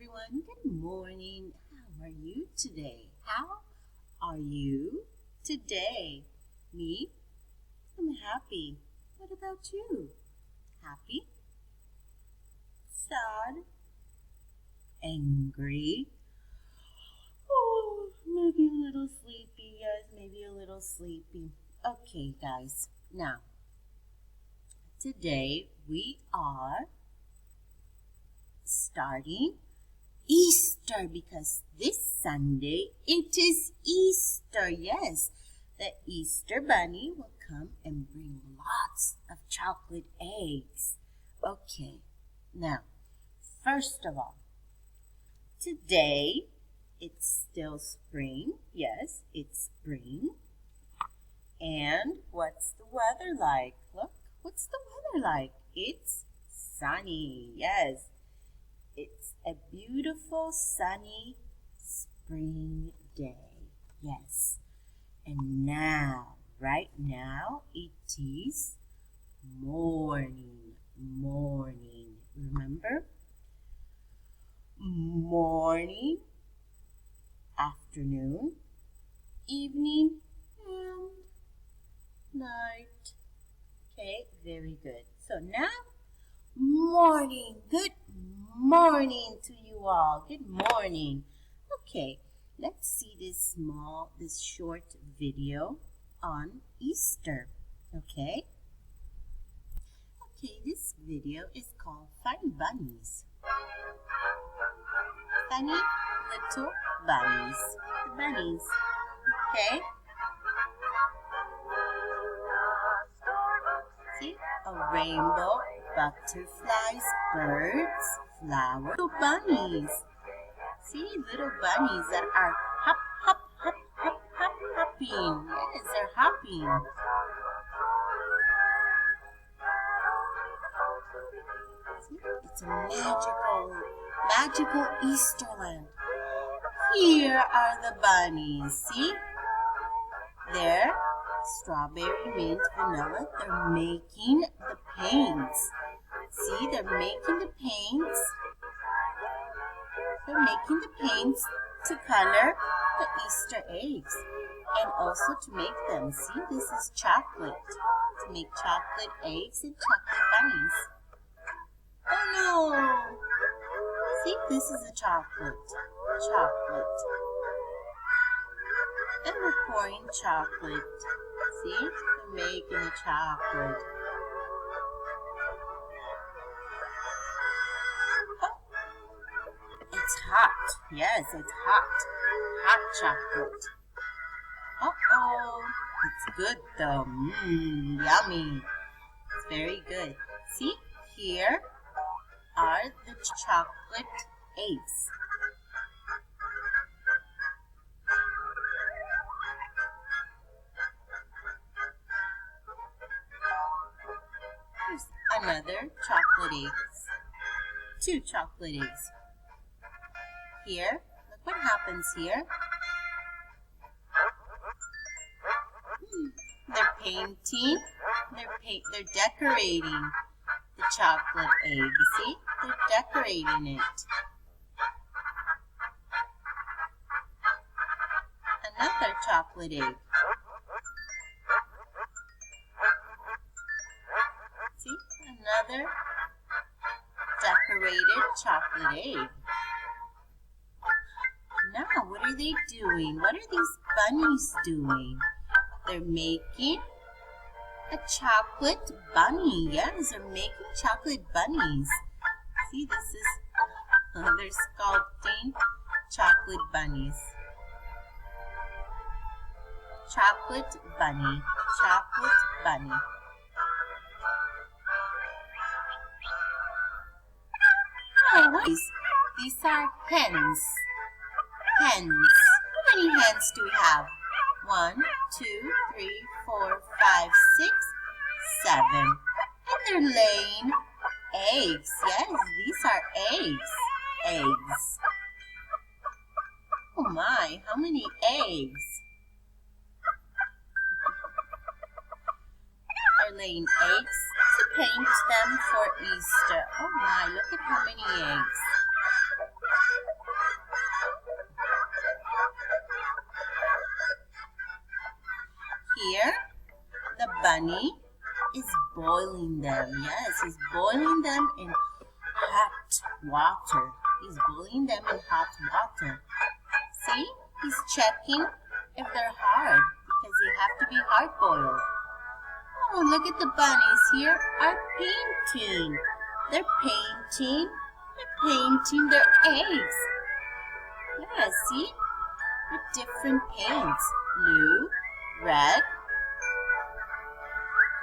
everyone. Good morning. How are you today? How are you today? Me? I'm happy. What about you? Happy? Sad? Angry? Oh, maybe a little sleepy. Yes, maybe a little sleepy. Okay, guys. Now, today we are starting Easter because this Sunday it is Easter. Yes, the Easter bunny will come and bring lots of chocolate eggs. Okay, now, first of all, today it's still spring. Yes, it's spring. And what's the weather like? Look, what's the weather like? It's sunny. Yes. It's a beautiful, sunny spring day. Yes. And now, right now, it is morning. Morning. Remember? Morning, afternoon, evening, and night. Okay, very good. So now, morning. Good morning to you all. Good morning. Okay, let's see this short video on Easter. Okay? Okay, this video is called Funny Bunnies. Funny little bunnies. The bunnies. Okay? See? A rainbow, butterflies, birds, flowers, little bunnies. See, little bunnies that are hop, hop, hop, hop, hop, hopping. Yes, they're hopping. See, it's a magical Easterland. Here are the bunnies. See? They're strawberry, mint, vanilla. They're making the paints. See, they're making the paints. They're making the paints to color the Easter eggs and also to make them. See, this is chocolate. To make chocolate eggs and chocolate bunnies. Oh no! See, this is a chocolate. Chocolate. And we're pouring chocolate. See, we're making the chocolate. It's hot. Yes, it's hot. Hot chocolate. Uh-oh. It's good though. Yummy. It's very good. See, here are the chocolate eggs. Here's another chocolate eggs. 2 chocolate eggs. Here, look what happens here. They're painting, they're decorating the chocolate egg. See, they're decorating it. Another chocolate egg. See, another decorated chocolate egg. Now, what are they doing? What are these bunnies doing? They're making a chocolate bunny. Yes, they're making chocolate bunnies. See, this is, they're sculpting chocolate bunnies. Chocolate bunny. Chocolate bunny. Oh, what is? These are hens. Hens. How many hens do we have? 1, 2, 3, 4, 5, 6, 7. And they're laying eggs. Yes, these are eggs. Eggs. Oh my, how many eggs? They're laying eggs to paint them for Easter. Oh my, look at how many eggs. bunny is boiling them. Yes, he's boiling them in hot water. He's boiling them in hot water. See? He's checking if they're hard because they have to be hard-boiled. Oh, look at the bunnies here are painting. They're painting their eggs. Yeah, see? With different paints. Blue, red.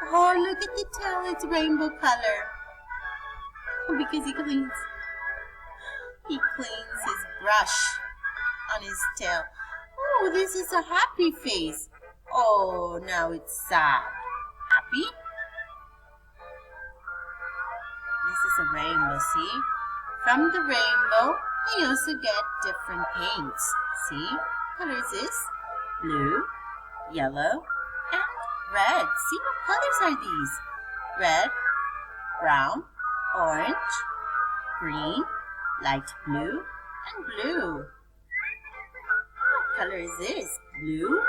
Oh, look at the tail. It's rainbow color. Because he cleans his brush on his tail. Oh, this is a happy face. Oh, now it's sad. Happy? This is a rainbow, see? From the rainbow, you also get different paints. See? What color is this? Blue, yellow, and red. See, what colors are these? Red, brown, orange, green, light blue, and blue. What color is this? Blue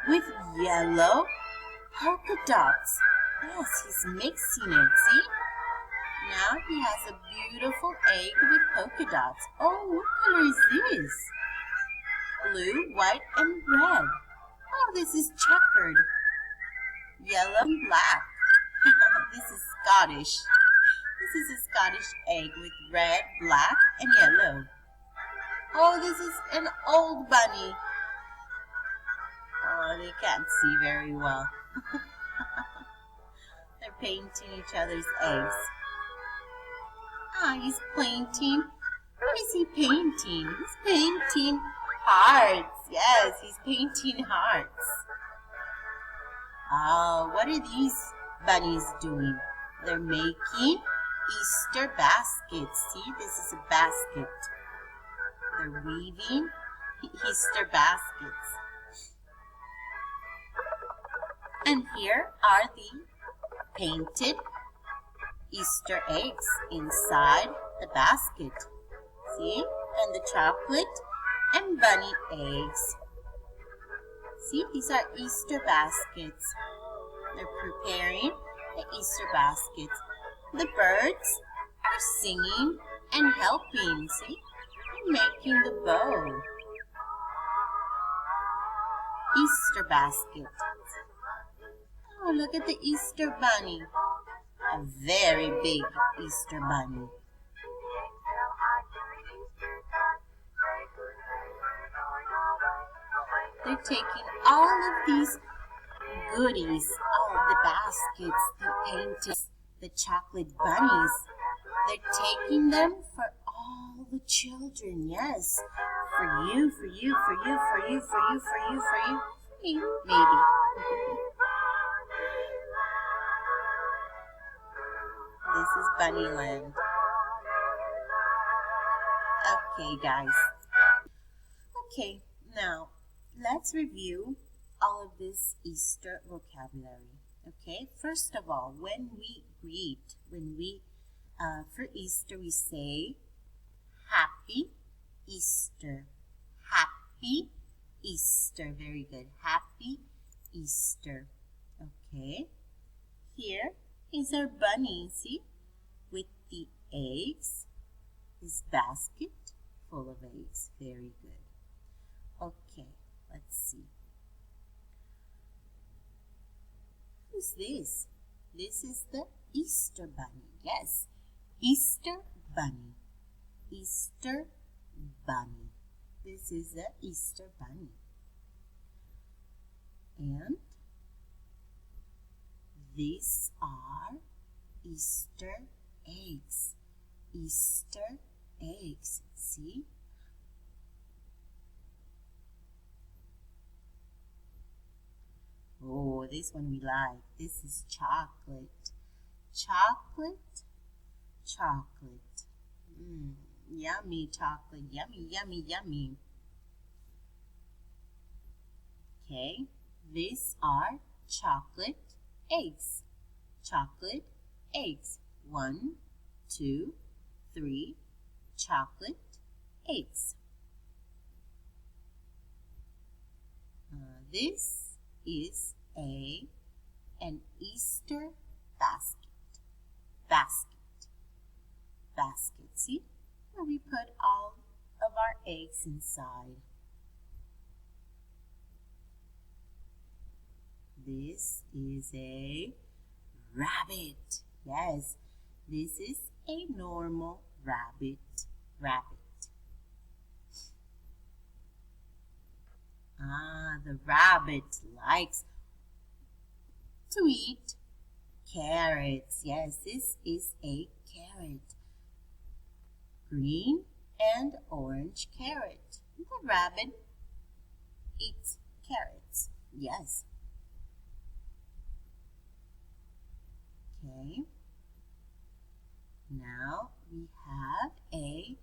with yellow polka dots. Yes, he's mixing it, see? Now he has a beautiful egg with polka dots. Oh, what color is this? Blue, white, and red. Oh, this is checkered. Yellow and black. This is Scottish. This is a Scottish egg with red, black, and yellow. Oh, this is an old bunny. Oh, they can't see very well. They're painting each other's eggs. Ah, he's painting. What is he painting? He's painting hearts. Yes, he's painting hearts. Oh, what are these bunnies doing? They're making Easter baskets. See, this is a basket. They're weaving Easter baskets. And here are the painted Easter eggs inside the basket. See? And the chocolate and bunny eggs. See, these are Easter baskets. They're preparing the Easter baskets. The birds are singing and helping, see? And making the bow. Easter basket. Oh, look at the Easter bunny. A very big Easter bunny. They're taking all of these goodies, all the baskets, the paintings, the chocolate bunnies. They're taking them for all the children, yes. For you, for you, for you, for you, for you, for you, for you, for me, maybe. This is Bunnyland. Okay, guys. Okay, now let's review all of this Easter vocabulary. Okay, first of all, when we greet, for Easter, we say Happy Easter. Happy Easter. Very good. Happy Easter. Okay, here is our bunny, see, with the eggs, his basket full of eggs. Very good. Okay, let's see. Who's this? This is the Easter bunny. Yes, Easter bunny. Easter bunny. This is the Easter bunny. And these are Easter eggs. Easter eggs. See? Oh, this one we like. This is chocolate. Chocolate. Chocolate. Yummy chocolate. Yummy, yummy, yummy. Okay, these are chocolate eggs. Chocolate eggs. 1, 2, 3 chocolate eggs. This is a an Easter basket. Basket. Basket. See? Where we put all of our eggs inside. This is a rabbit. Yes, this is a normal rabbit. The rabbit likes to eat carrots. Yes, this is a carrot. Green and orange carrot. The rabbit eats carrots. Yes. Okay. Now we have a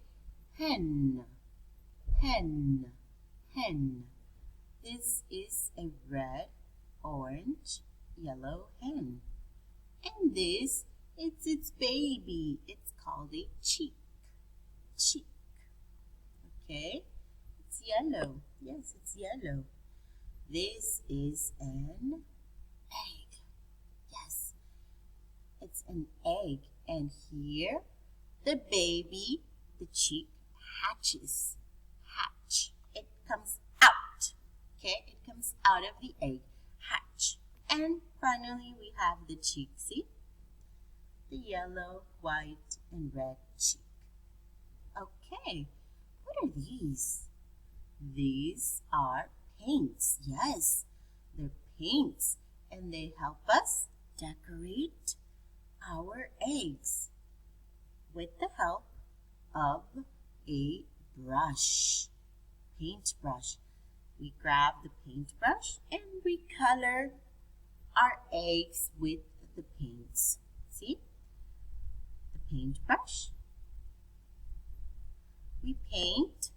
hen. Hen. This is a red, orange, yellow hen. And this is its baby. It's called a chick. Okay? It's yellow. Yes, it's yellow. This is an egg. Yes, it's an egg. And here, the baby, the chick, hatches. It comes out. Okay? It comes out of the egg. Hatch. And finally, we have the chick. See? The yellow, white, and red chick. Okay. What are these? These are paints. Yes, they're paints. And they help us decorate our eggs with the help of a brush. Paintbrush. We grab the paintbrush and we color our eggs with the paints. See? The paintbrush. We paint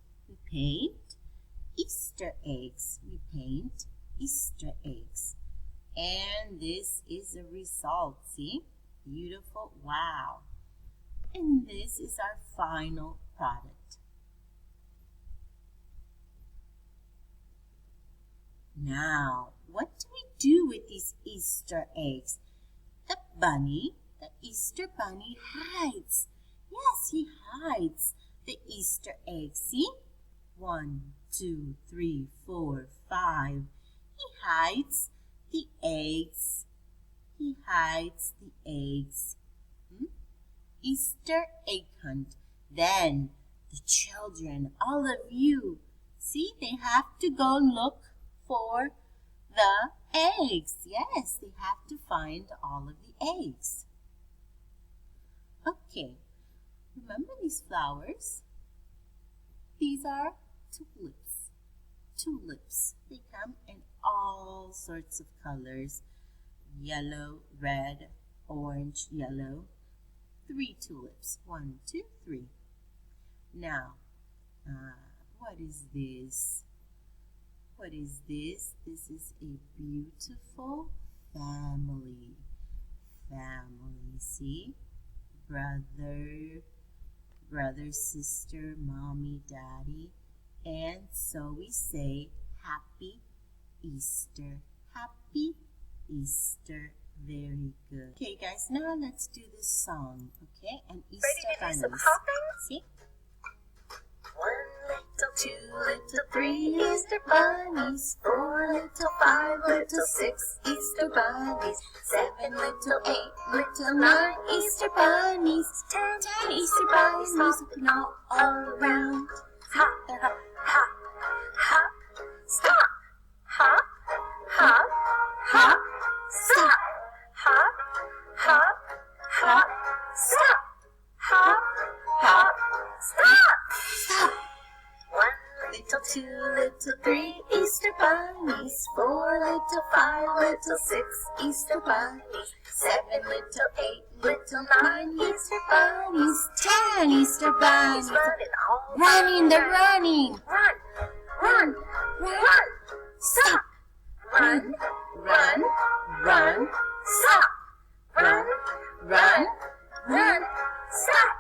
Easter eggs. We paint Easter eggs. And this is a result. See? Beautiful. Wow. And this is our final product. Now, what do we do with these Easter eggs? The Easter bunny hides. Yes, he hides the Easter eggs. See? 1, 2, 3, 4, 5. He hides the eggs. Easter egg hunt. Then the children, all of you, see, they have to go look for the eggs. Yes, they have to find all of the eggs. Okay, remember these flowers? These are tulips. Tulips. They come in all sorts of colors. Yellow, red, orange, yellow. 3 tulips. 1, 2, 3. Now, what is this? What is this? This is a beautiful family. See? Brother, sister, mommy, daddy. And so we say, Happy Easter. Happy Easter. Very good. Okay, guys, now let's do this song. Okay, and Easter Ready to do bunnies. some hopping? See? 1 little, 2 little, 3 Easter bunnies. 4 little, 5 little, 6 Easter bunnies. 7 little, 8 little, 9 Easter bunnies. 10 Easter bunnies hopping all around. Hop, hop, hop, hop, stop. Hop, hop, hop, stop. Hop, hop, hop, stop. Hop, hop, stop. Stop. 1 little, 2 little, 3 Easter bunnies. 4 little, 5 little, 6 Easter bunnies. 7 little, 8 little, 9 Easter bunnies. 10 Easter bunnies running, they're running. Run, stop. Run, stop. Run, stop.